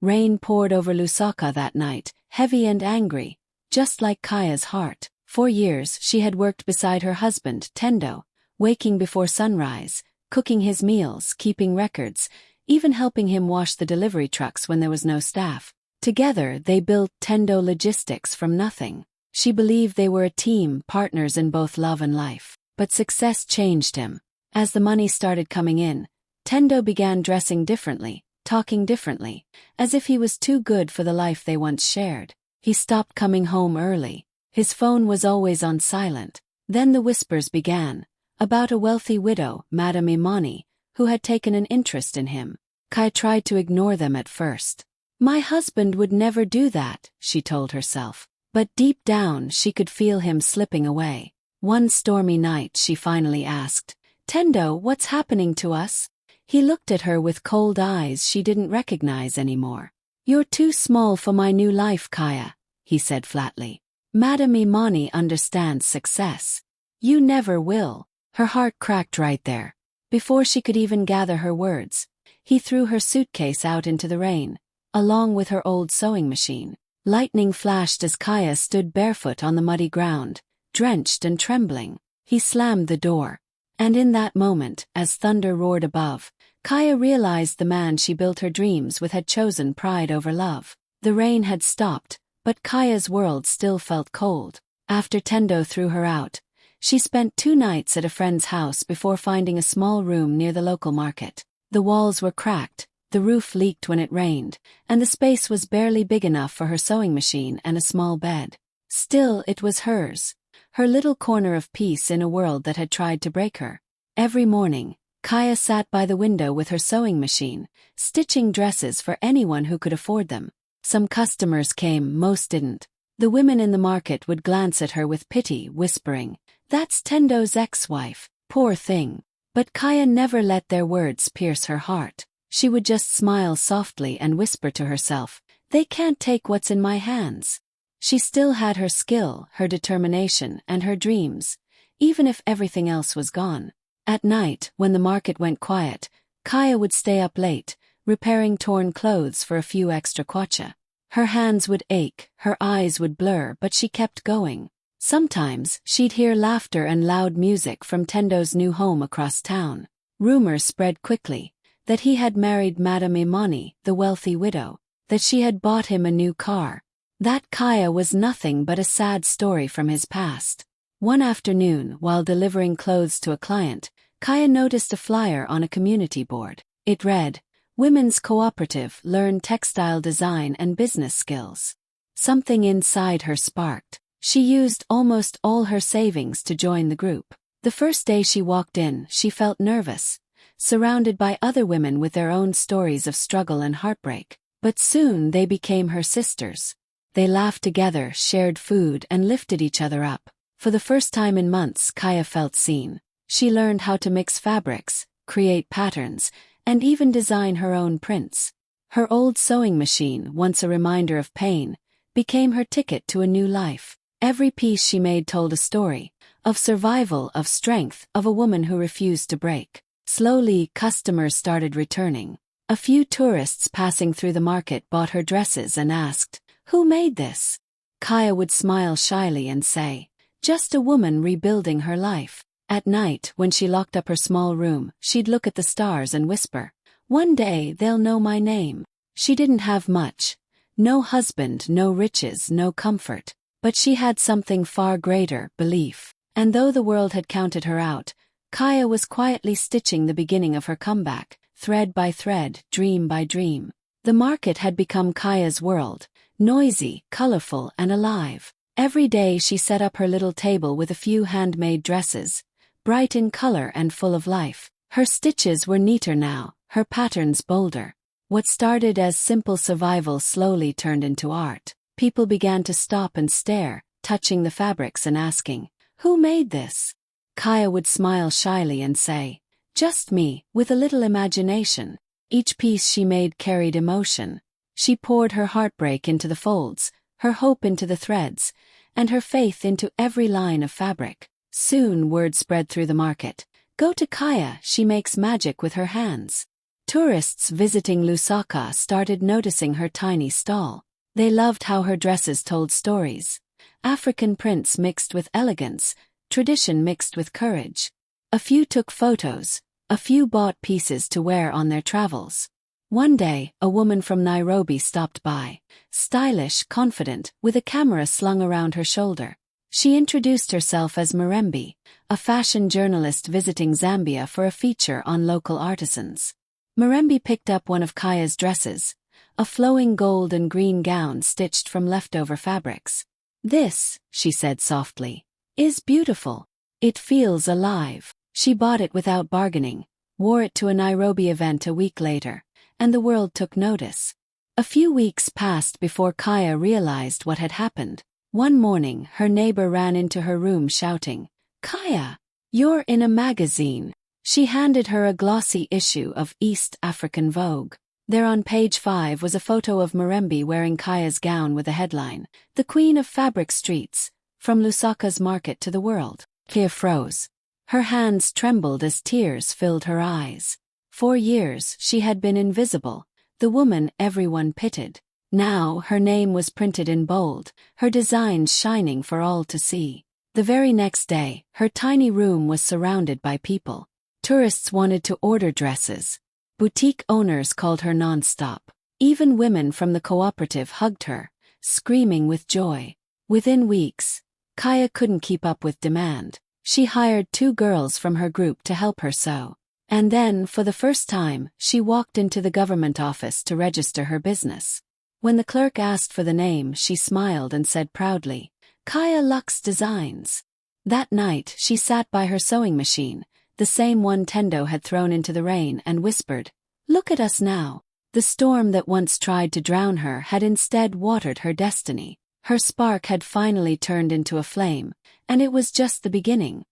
Rain poured over Lusaka that night, heavy and angry, just like Kaya's heart. For years she had worked beside her husband, Tendo, waking before sunrise, cooking his meals, keeping records, even helping him wash the delivery trucks when there was no staff. Together they built Tendo Logistics from nothing. She believed they were a team, partners in both love and life. But success changed him. As the money started coming in, Tendo began dressing differently, talking differently, as if he was too good for the life they once shared. He stopped coming home early. His phone was always on silent. Then the whispers began, about a wealthy widow, Madame Imani, who had taken an interest in him. Kai tried to ignore them at first. "My husband would never do that," she told herself. But deep down she could feel him slipping away. One stormy night she finally asked, "Tendo, what's happening to us?" He looked at her with cold eyes she didn't recognize anymore. "You're too small for my new life, Kaya," he said flatly. "Madame Imani understands success. You never will." Her heart cracked right there. Before she could even gather her words, he threw her suitcase out into the rain, along with her old sewing machine. Lightning flashed as Kaya stood barefoot on the muddy ground, drenched and trembling. He slammed the door. And in that moment, as thunder roared above, Kaya realized the man she built her dreams with had chosen pride over love. The rain had stopped, but Kaya's world still felt cold. After Tendo threw her out, she spent 2 nights at a friend's house before finding a small room near the local market. The walls were cracked, the roof leaked when it rained, and the space was barely big enough for her sewing machine and a small bed. Still, it was hers, her little corner of peace in a world that had tried to break her. Every morning, Kaya sat by the window with her sewing machine, stitching dresses for anyone who could afford them. Some customers came, most didn't. The women in the market would glance at her with pity, whispering, "That's Tendo's ex-wife, poor thing." But Kaya never let their words pierce her heart. She would just smile softly and whisper to herself, "They can't take what's in my hands." She still had her skill, her determination, and her dreams, even if everything else was gone. At night, when the market went quiet, Kaya would stay up late, repairing torn clothes for a few extra kwacha. Her hands would ache, her eyes would blur, but she kept going. Sometimes, she'd hear laughter and loud music from Tendo's new home across town. Rumors spread quickly, that he had married Madame Imani, the wealthy widow, that she had bought him a new car. That Kaya was nothing but a sad story from his past. One afternoon, while delivering clothes to a client, Kaya noticed a flyer on a community board. It read, "Women's Cooperative, learn textile design and business skills." Something inside her sparked. She used almost all her savings to join the group. The first day she walked in, she felt nervous, surrounded by other women with their own stories of struggle and heartbreak. But soon they became her sisters. They laughed together, shared food, and lifted each other up. For the first time in months, Kaya felt seen. She learned how to mix fabrics, create patterns, and even design her own prints. Her old sewing machine, once a reminder of pain, became her ticket to a new life. Every piece she made told a story, of survival, of strength, of a woman who refused to break. Slowly, customers started returning. A few tourists passing through the market bought her dresses and asked, "Who made this?" Kaya would smile shyly and say, "Just a woman rebuilding her life." At night, when she locked up her small room, she'd look at the stars and whisper, "One day they'll know my name." She didn't have much. No husband, no riches, no comfort. But she had something far greater, belief. And though the world had counted her out, Kaya was quietly stitching the beginning of her comeback, thread by thread, dream by dream. The market had become Kaya's world, noisy, colorful, and alive. Every day she set up her little table with a few handmade dresses, bright in color and full of life. Her stitches were neater now, her patterns bolder. What started as simple survival slowly turned into art. People began to stop and stare, touching the fabrics and asking, "Who made this?" Kaya would smile shyly and say, "Just me, with a little imagination." Each piece she made carried emotion. She poured her heartbreak into the folds, her hope into the threads, and her faith into every line of fabric. Soon word spread through the market. "Go to Kaya, she makes magic with her hands." Tourists visiting Lusaka started noticing her tiny stall. They loved how her dresses told stories. African prints mixed with elegance, tradition mixed with courage. A few took photos, a few bought pieces to wear on their travels. One day, a woman from Nairobi stopped by, stylish, confident, with a camera slung around her shoulder. She introduced herself as Murembe, a fashion journalist visiting Zambia for a feature on local artisans. Murembe picked up one of Kaya's dresses, a flowing gold and green gown stitched from leftover fabrics. "This," she said softly, "is beautiful. It feels alive." She bought it without bargaining, wore it to a Nairobi event a week later, and the world took notice. A few weeks passed before Kaya realized what had happened. One morning, her neighbor ran into her room shouting, "Kaya, you're in a magazine." She handed her a glossy issue of East African Vogue. There on page 5 was a photo of Murembe wearing Kaya's gown with a headline, "The Queen of Fabric Streets, from Lusaka's market to the world." Kaya froze. Her hands trembled as tears filled her eyes. For years, she had been invisible, the woman everyone pitied. Now, her name was printed in bold, her designs shining for all to see. The very next day, her tiny room was surrounded by people. Tourists wanted to order dresses. Boutique owners called her non-stop. Even women from the cooperative hugged her, screaming with joy. Within weeks, Kaya couldn't keep up with demand. She hired 2 girls from her group to help her sew. And then, for the first time, she walked into the government office to register her business. When the clerk asked for the name, she smiled and said proudly, "Kaya Lux Designs." That night, she sat by her sewing machine, the same one Tendo had thrown into the rain, and whispered, "Look at us now." The storm that once tried to drown her had instead watered her destiny. Her spark had finally turned into a flame, and it was just the beginning.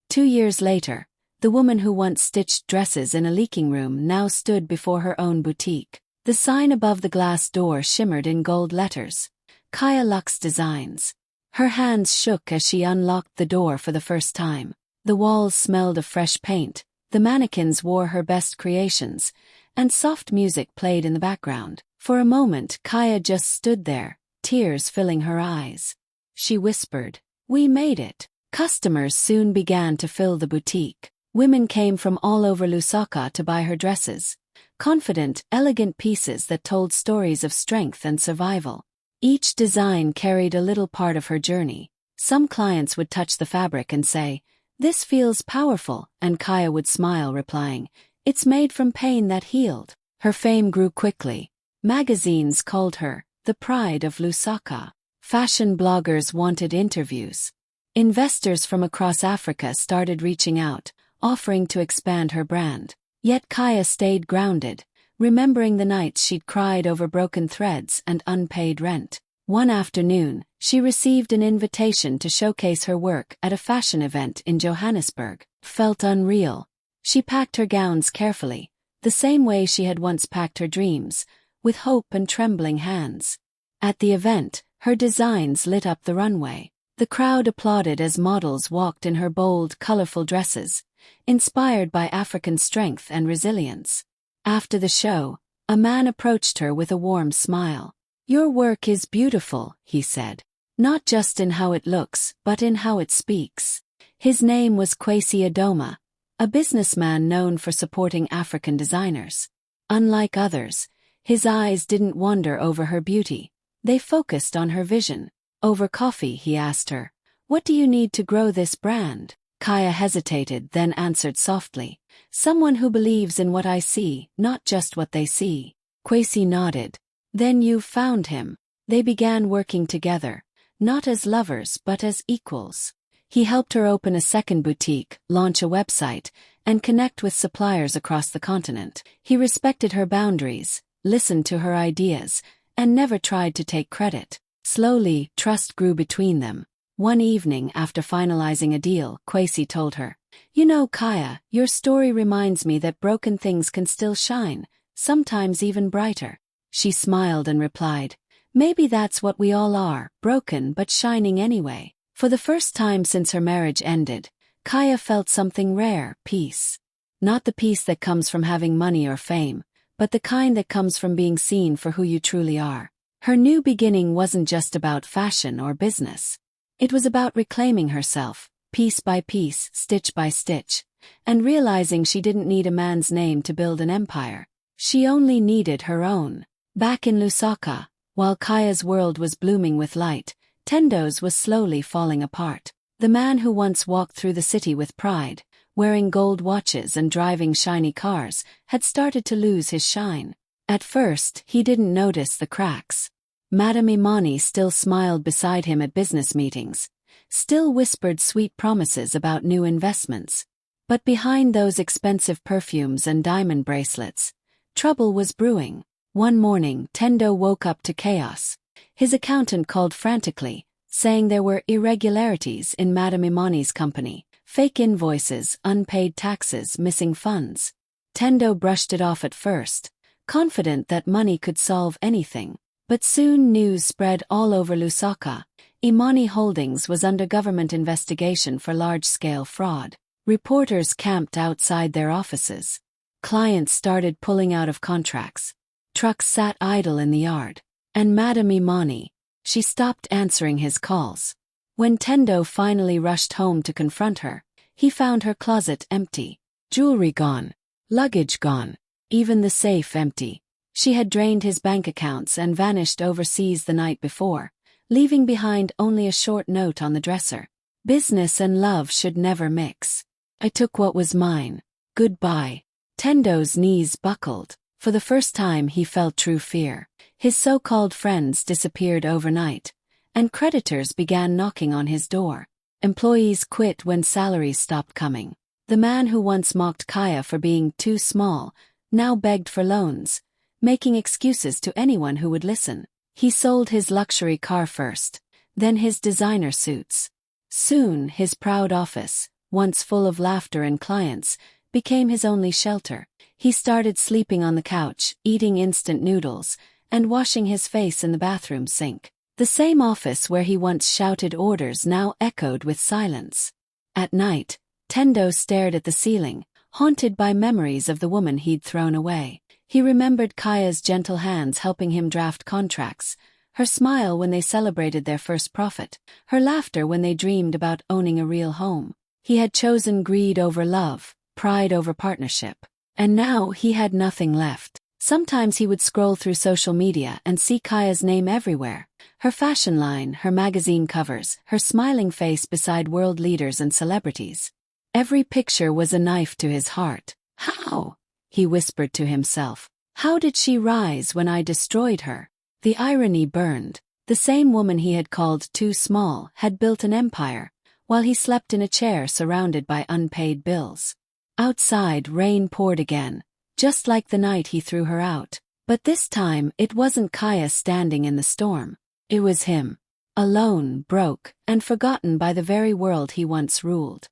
2 years later, the woman who once stitched dresses in a leaking room now stood before her own boutique. The sign above the glass door shimmered in gold letters, "Kaya Lux Designs." Her hands shook as she unlocked the door for the first time. The walls smelled of fresh paint, the mannequins wore her best creations, and soft music played in the background. For a moment, Kaya just stood there, tears filling her eyes. She whispered, "We made it." Customers soon began to fill the boutique. Women came from all over Lusaka to buy her dresses, confident, elegant pieces that told stories of strength and survival. Each design carried a little part of her journey. Some clients would touch the fabric and say, "This feels powerful," and Kaya would smile, replying, "It's made from pain that healed." Her fame grew quickly. Magazines called her the pride of Lusaka. Fashion bloggers wanted interviews. Investors from across Africa started reaching out, offering to expand her brand. Yet Kaya stayed grounded, remembering the nights she'd cried over broken threads and unpaid rent. One afternoon, she received an invitation to showcase her work at a fashion event in Johannesburg. Felt unreal. She packed her gowns carefully, the same way she had once packed her dreams, with hope and trembling hands. At the event, her designs lit up the runway. The crowd applauded as models walked in her bold, colorful dresses, inspired by African strength and resilience. After the show, a man approached her with a warm smile. "Your work is beautiful," he said. "Not just in how it looks, but in how it speaks." His name was Kwesi Adoma, a businessman known for supporting African designers. Unlike others, his eyes didn't wander over her beauty. They focused on her vision. Over coffee, he asked her, "What do you need to grow this brand?" Kaya hesitated, then answered softly, "Someone who believes in what I see, not just what they see." Kwesi nodded. "Then you've found him." They began working together, not as lovers but as equals. He helped her open a second boutique, launch a website, and connect with suppliers across the continent. He respected her boundaries, listened to her ideas, and never tried to take credit. Slowly, trust grew between them. One evening, after finalizing a deal, Kwesi told her, "You know, Kaya, your story reminds me that broken things can still shine, sometimes even brighter." She smiled and replied, "Maybe that's what we all are, broken but shining anyway." For the first time since her marriage ended, Kaya felt something rare, peace. Not the peace that comes from having money or fame, but the kind that comes from being seen for who you truly are. Her new beginning wasn't just about fashion or business. It was about reclaiming herself, piece by piece, stitch by stitch, and realizing she didn't need a man's name to build an empire. She only needed her own. Back in Lusaka, while Kaya's world was blooming with light, Tendo's was slowly falling apart. The man who once walked through the city with pride, wearing gold watches and driving shiny cars, had started to lose his shine. At first, he didn't notice the cracks. Madame Imani still smiled beside him at business meetings, still whispered sweet promises about new investments. But behind those expensive perfumes and diamond bracelets, trouble was brewing. One morning, Tendo woke up to chaos. His accountant called frantically, saying there were irregularities in Madame Imani's company, fake invoices, unpaid taxes, missing funds. Tendo brushed it off at first, confident that money could solve anything. But soon news spread all over Lusaka. Imani Holdings was under government investigation for large-scale fraud. Reporters camped outside their offices. Clients started pulling out of contracts. Trucks sat idle in the yard. And Madame Imani, she stopped answering his calls. When Tendo finally rushed home to confront her, he found her closet empty. Jewelry gone. Luggage gone. Even the safe empty. She had drained his bank accounts and vanished overseas the night before, leaving behind only a short note on the dresser. Business and love should never mix. I took what was mine. Goodbye. Tendo's knees buckled. For the first time he felt true fear. His so-called friends disappeared overnight, and creditors began knocking on his door. Employees quit when salaries stopped coming. The man who once mocked Kaya for being too small now begged for loans, making excuses to anyone who would listen. He sold his luxury car first, then his designer suits. Soon his proud office, once full of laughter and clients, became his only shelter. He started sleeping on the couch, eating instant noodles, and washing his face in the bathroom sink. The same office where he once shouted orders now echoed with silence. At night, Tendo stared at the ceiling, haunted by memories of the woman he'd thrown away. He remembered Kaya's gentle hands helping him draft contracts, her smile when they celebrated their first profit, her laughter when they dreamed about owning a real home. He had chosen greed over love, pride over partnership. And now he had nothing left. Sometimes he would scroll through social media and see Kaya's name everywhere. Her fashion line, her magazine covers, her smiling face beside world leaders and celebrities. Every picture was a knife to his heart. How? He whispered to himself. How did she rise when I destroyed her? The irony burned. The same woman he had called too small had built an empire, while he slept in a chair surrounded by unpaid bills. Outside, rain poured again, just like the night he threw her out. But this time, it wasn't Kaya standing in the storm. It was him. Alone, broke, and forgotten by the very world he once ruled.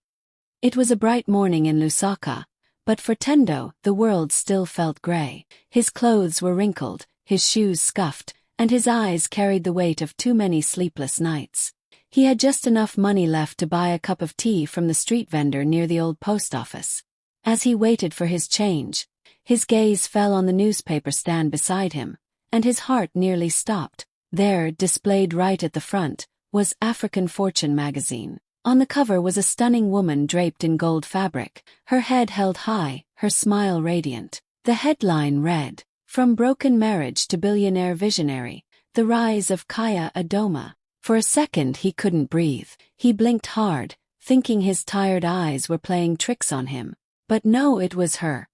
It was a bright morning in Lusaka, but for Tendo, the world still felt gray. His clothes were wrinkled, his shoes scuffed, and his eyes carried the weight of too many sleepless nights. He had just enough money left to buy a cup of tea from the street vendor near the old post office. As he waited for his change, his gaze fell on the newspaper stand beside him, and his heart nearly stopped. There, displayed right at the front, was African Fortune magazine. On the cover was a stunning woman draped in gold fabric, her head held high, her smile radiant. The headline read, "From Broken Marriage to Billionaire Visionary, The Rise of Kaya Adoma." For a second he couldn't breathe. He blinked hard, thinking his tired eyes were playing tricks on him. But no, it was her.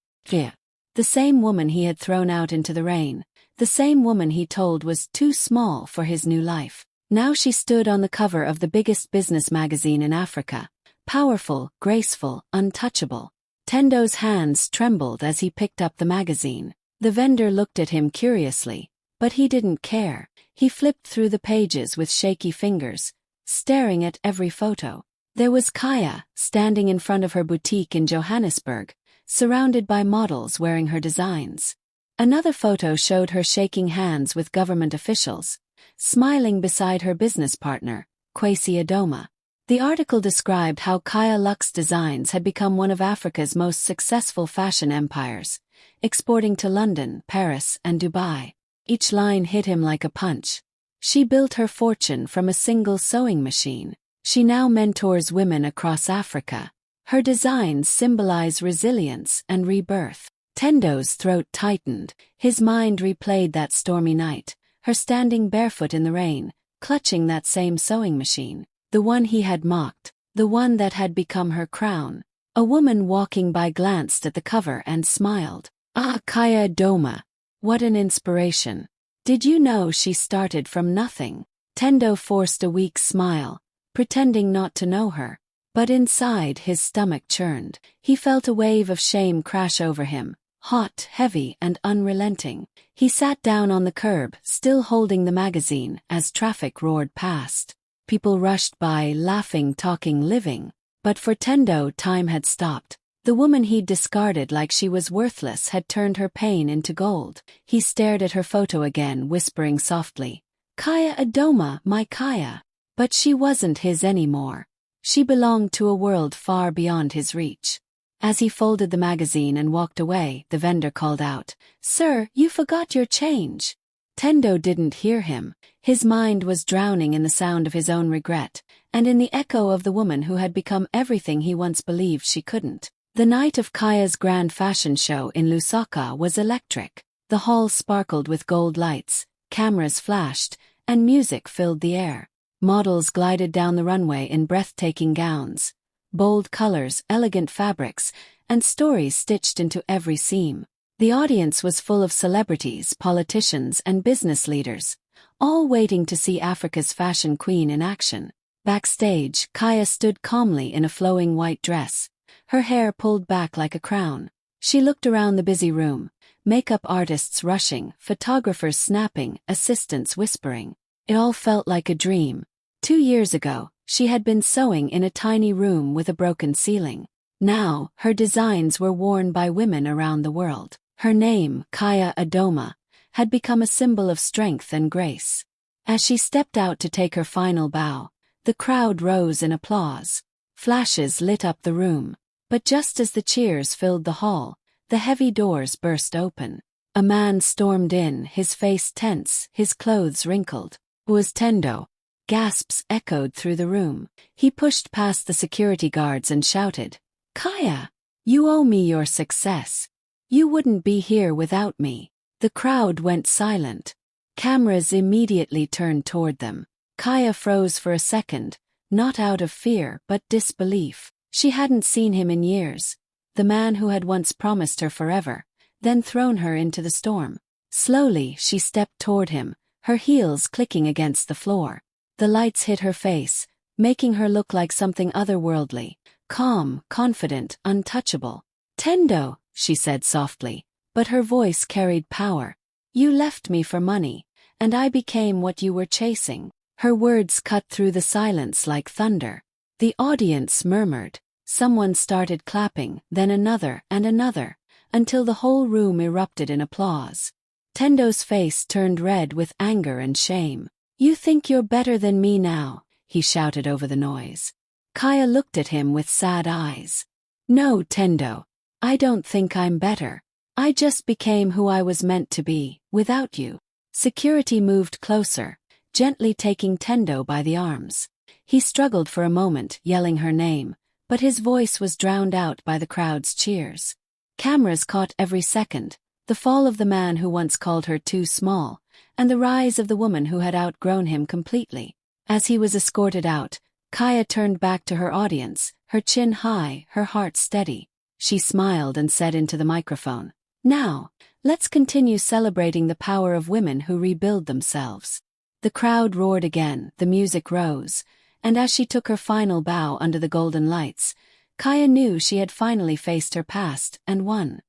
The same woman he had thrown out into the rain, the same woman he told was too small for his new life. Now she stood on the cover of the biggest business magazine in Africa, powerful, graceful, untouchable. Tendo's hands trembled as he picked up the magazine. The vendor looked at him curiously, but he didn't care. He flipped through the pages with shaky fingers, staring at every photo. There was Kaya, standing in front of her boutique in Johannesburg, surrounded by models wearing her designs. Another photo showed her shaking hands with government officials, smiling beside her business partner, Kwesi Adoma. The article described how Kaya Lux Designs had become one of Africa's most successful fashion empires, exporting to London, Paris, and Dubai. Each line hit him like a punch. She built her fortune from a single sewing machine. She now mentors women across Africa. Her designs symbolize resilience and rebirth. Tendo's throat tightened. His mind replayed that stormy night, her standing barefoot in the rain, clutching that same sewing machine, the one he had mocked, the one that had become her crown. A woman walking by glanced at the cover and smiled. Ah, Kaya Adoma. What an inspiration. Did you know she started from nothing? Tendo forced a weak smile, pretending not to know her. But inside his stomach churned. He felt a wave of shame crash over him, hot, heavy, and unrelenting. He sat down on the curb, still holding the magazine, as traffic roared past. People rushed by, laughing, talking, living. But for Tendo, time had stopped. The woman he'd discarded like she was worthless had turned her pain into gold. He stared at her photo again, whispering softly, "Kaya Adoma, my Kaya." But she wasn't his anymore. She belonged to a world far beyond his reach. As he folded the magazine and walked away, the vendor called out, "Sir, you forgot your change." Tendo didn't hear him. His mind was drowning in the sound of his own regret, and in the echo of the woman who had become everything he once believed she couldn't. The night of Kaya's grand fashion show in Lusaka was electric. The hall sparkled with gold lights, cameras flashed, and music filled the air. Models glided down the runway in breathtaking gowns. Bold colors, elegant fabrics, and stories stitched into every seam. The audience was full of celebrities, politicians, and business leaders, all waiting to see Africa's fashion queen in action. Backstage, Kaya stood calmly in a flowing white dress, her hair pulled back like a crown. She looked around the busy room, makeup artists rushing, photographers snapping, assistants whispering. It all felt like a dream. 2 years ago, she had been sewing in a tiny room with a broken ceiling. Now, her designs were worn by women around the world. Her name, Kaya Adoma, had become a symbol of strength and grace. As she stepped out to take her final bow, the crowd rose in applause. Flashes lit up the room. But just as the cheers filled the hall, the heavy doors burst open. A man stormed in, his face tense, his clothes wrinkled. It was Tendo. Gasps echoed through the room. He pushed past the security guards and shouted, "Kaya, you owe me your success. You wouldn't be here without me." The crowd went silent. Cameras immediately turned toward them. Kaya froze for a second, not out of fear but disbelief. She hadn't seen him in years, the man who had once promised her forever, then thrown her into the storm. Slowly, she stepped toward him, her heels clicking against the floor. The lights hit her face, making her look like something otherworldly, calm, confident, untouchable. "Tendo," she said softly, but her voice carried power. "You left me for money, and I became what you were chasing." Her words cut through the silence like thunder. The audience murmured. Someone started clapping, then another and another, until the whole room erupted in applause. Tendo's face turned red with anger and shame. "You think you're better than me now," he shouted over the noise. Kaya looked at him with sad eyes. "No, Tendo. I don't think I'm better. I just became who I was meant to be, without you." Security moved closer, gently taking Tendo by the arms. He struggled for a moment, yelling her name, but his voice was drowned out by the crowd's cheers. Cameras caught every second, the fall of the man who once called her too small, and the rise of the woman who had outgrown him completely. As he was escorted out, Kaya turned back to her audience, her chin high, her heart steady. She smiled and said into the microphone, "Now, let's continue celebrating the power of women who rebuild themselves." The crowd roared again, the music rose, and as she took her final bow under the golden lights, Kaya knew she had finally faced her past and won.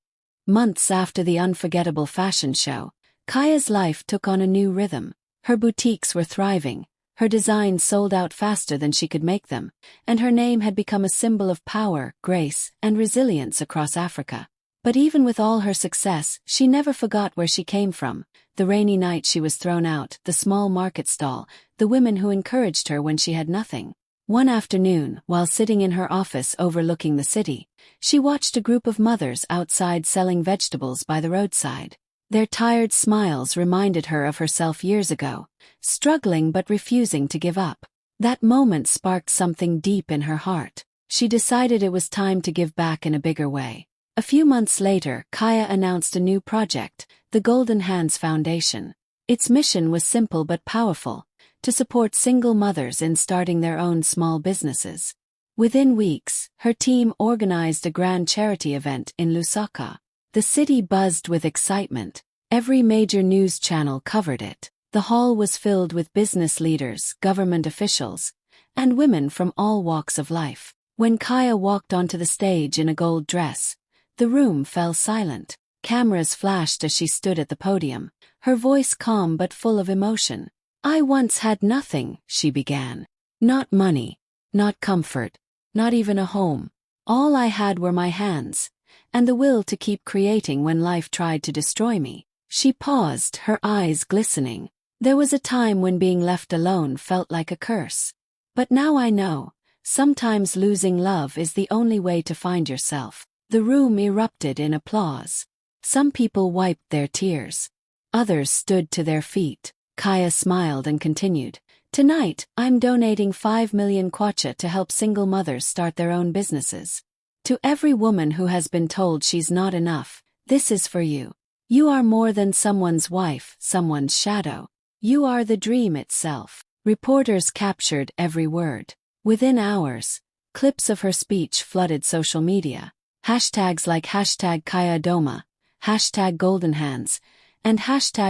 Months after the unforgettable fashion show, Kaya's life took on a new rhythm. Her boutiques were thriving, her designs sold out faster than she could make them, and her name had become a symbol of power, grace, and resilience across Africa. But even with all her success, she never forgot where she came from. The rainy night she was thrown out, the small market stall, the women who encouraged her when she had nothing. One afternoon, while sitting in her office overlooking the city, she watched a group of mothers outside selling vegetables by the roadside. Their tired smiles reminded her of herself years ago, struggling but refusing to give up. That moment sparked something deep in her heart. She decided it was time to give back in a bigger way. A few months later, Kaya announced a new project, the Golden Hands Foundation. Its mission was simple but powerful: to support single mothers in starting their own small businesses. Within weeks, her team organized a grand charity event in Lusaka. The city buzzed with excitement. Every major news channel covered it. The hall was filled with business leaders, government officials, and women from all walks of life. When Kaya walked onto the stage in a gold dress, the room fell silent. Cameras flashed as she stood at the podium, her voice calm but full of emotion. "I once had nothing," she began. "Not money, not comfort, not even a home. All I had were my hands, and the will to keep creating when life tried to destroy me." She paused, her eyes glistening. "There was a time when being left alone felt like a curse. But now I know, sometimes losing love is the only way to find yourself." The room erupted in applause. Some people wiped their tears. Others stood to their feet. Kaya smiled and continued, "Tonight, I'm donating 5 million kwacha to help single mothers start their own businesses. To every woman who has been told she's not enough, this is for you. You are more than someone's wife, someone's shadow. You are the dream itself." Reporters captured every word. Within hours, clips of her speech flooded social media. Hashtags like #KayaDoma, #GoldenHands, and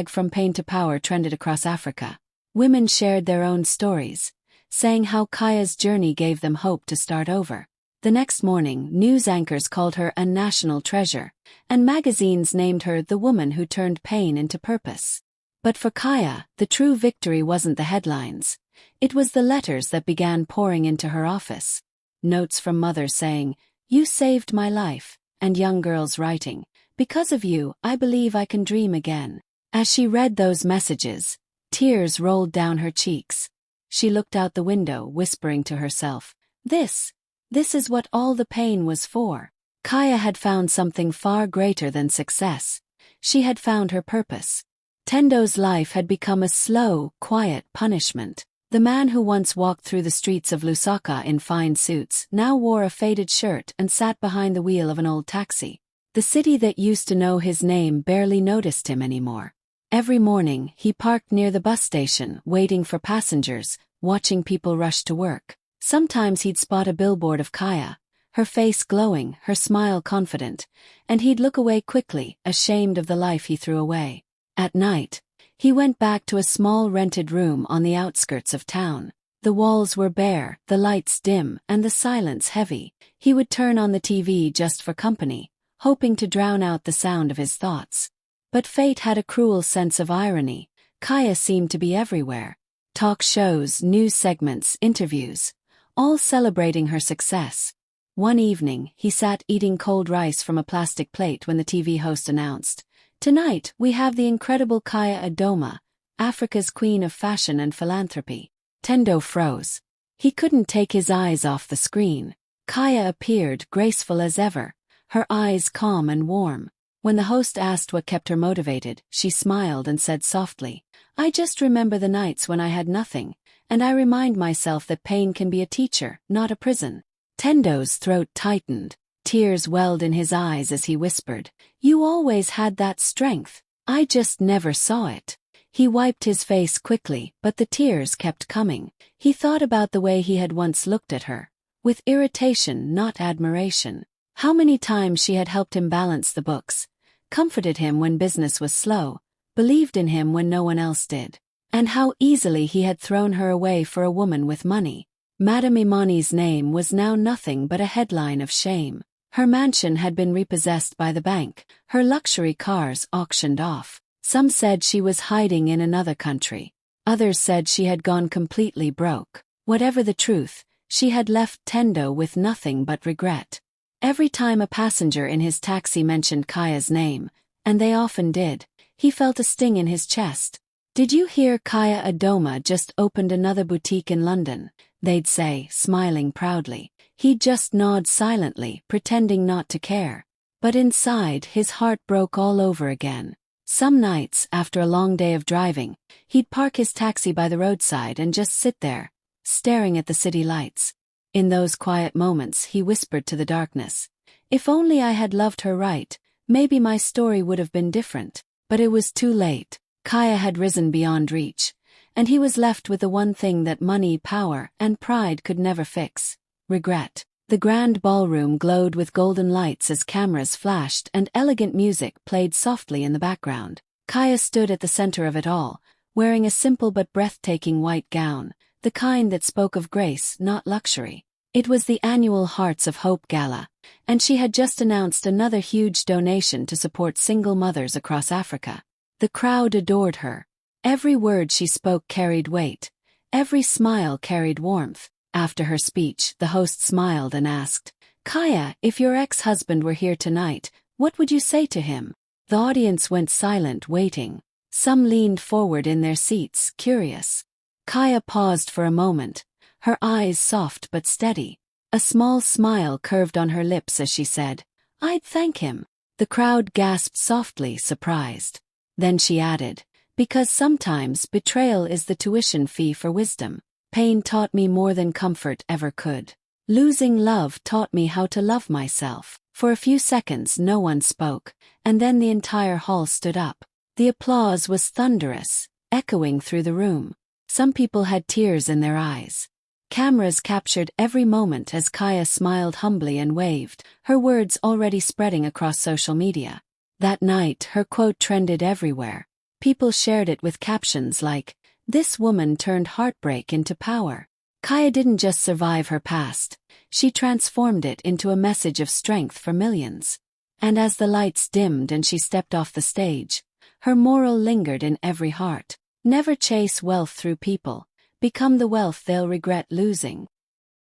#From Pain to Power trended across Africa. Women shared their own stories, saying how Kaya's journey gave them hope to start over. The next morning, news anchors called her a national treasure, and magazines named her the woman who turned pain into purpose. But for Kaya, the true victory wasn't the headlines. It was the letters that began pouring into her office. Notes from mothers saying, "You saved my life," and young girls writing, "Because of you, I believe I can dream again." As she read those messages, tears rolled down her cheeks. She looked out the window, whispering to herself, This is what all the pain was for." Kaya had found something far greater than success. She had found her purpose. Tendo's life had become a slow, quiet punishment. The man who once walked through the streets of Lusaka in fine suits now wore a faded shirt and sat behind the wheel of an old taxi. The city that used to know his name barely noticed him anymore. Every morning, he parked near the bus station, waiting for passengers, watching people rush to work. Sometimes he'd spot a billboard of Kaya, her face glowing, her smile confident, and he'd look away quickly, ashamed of the life he threw away. At night, he went back to a small rented room on the outskirts of town. The walls were bare, the lights dim, and the silence heavy. He would turn on the TV just for company, hoping to drown out the sound of his thoughts. But fate had a cruel sense of irony. Kaya seemed to be everywhere. Talk shows, news segments, interviews, all celebrating her success. One evening, he sat eating cold rice from a plastic plate when the TV host announced, "Tonight, we have the incredible Kaya Adoma, Africa's queen of fashion and philanthropy." Tendo froze. He couldn't take his eyes off the screen. Kaya appeared, graceful as ever, her eyes calm and warm. When the host asked what kept her motivated, she smiled and said softly, "I just remember the nights when I had nothing, and I remind myself that pain can be a teacher, not a prison." Tendo's throat tightened. Tears welled in his eyes as he whispered, "You always had that strength. I just never saw it." He wiped his face quickly, but the tears kept coming. He thought about the way he had once looked at her, with irritation, not admiration. How many times she had helped him balance the books, comforted him when business was slow, believed in him when no one else did. And how easily he had thrown her away for a woman with money. Madame Imani's name was now nothing but a headline of shame. Her mansion had been repossessed by the bank, her luxury cars auctioned off. Some said she was hiding in another country. Others said she had gone completely broke. Whatever the truth, she had left Tendo with nothing but regret. Every time a passenger in his taxi mentioned Kaya's name, and they often did, he felt a sting in his chest. "Did you hear Kaya Adoma just opened another boutique in London?" they'd say, smiling proudly. He'd just nod silently, pretending not to care. But inside, his heart broke all over again. Some nights, after a long day of driving, he'd park his taxi by the roadside and just sit there, staring at the city lights. In those quiet moments, he whispered to the darkness, "If only I had loved her right, maybe my story would have been different." But it was too late. Kaya had risen beyond reach, and he was left with the one thing that money, power, and pride could never fix: regret. The grand ballroom glowed with golden lights as cameras flashed and elegant music played softly in the background. Kaya stood at the center of it all, wearing a simple but breathtaking white gown, the kind that spoke of grace, not luxury. It was the annual Hearts of Hope Gala, and she had just announced another huge donation to support single mothers across Africa. The crowd adored her. Every word she spoke carried weight. Every smile carried warmth. After her speech, the host smiled and asked, "Kaya, if your ex-husband were here tonight, what would you say to him?" The audience went silent, waiting. Some leaned forward in their seats, curious. Kaya paused for a moment, her eyes soft but steady. A small smile curved on her lips as she said, "I'd thank him." The crowd gasped softly, surprised. Then she added, "Because sometimes betrayal is the tuition fee for wisdom. Pain taught me more than comfort ever could. Losing love taught me how to love myself." For a few seconds no one spoke, and then the entire hall stood up. The applause was thunderous, echoing through the room. Some people had tears in their eyes. Cameras captured every moment as Kaya smiled humbly and waved, her words already spreading across social media. That night, her quote trended everywhere. People shared it with captions like, "This woman turned heartbreak into power." Kaya didn't just survive her past, she transformed it into a message of strength for millions. And as the lights dimmed and she stepped off the stage, her moral lingered in every heart. Never chase wealth through people. Become the wealth they'll regret losing.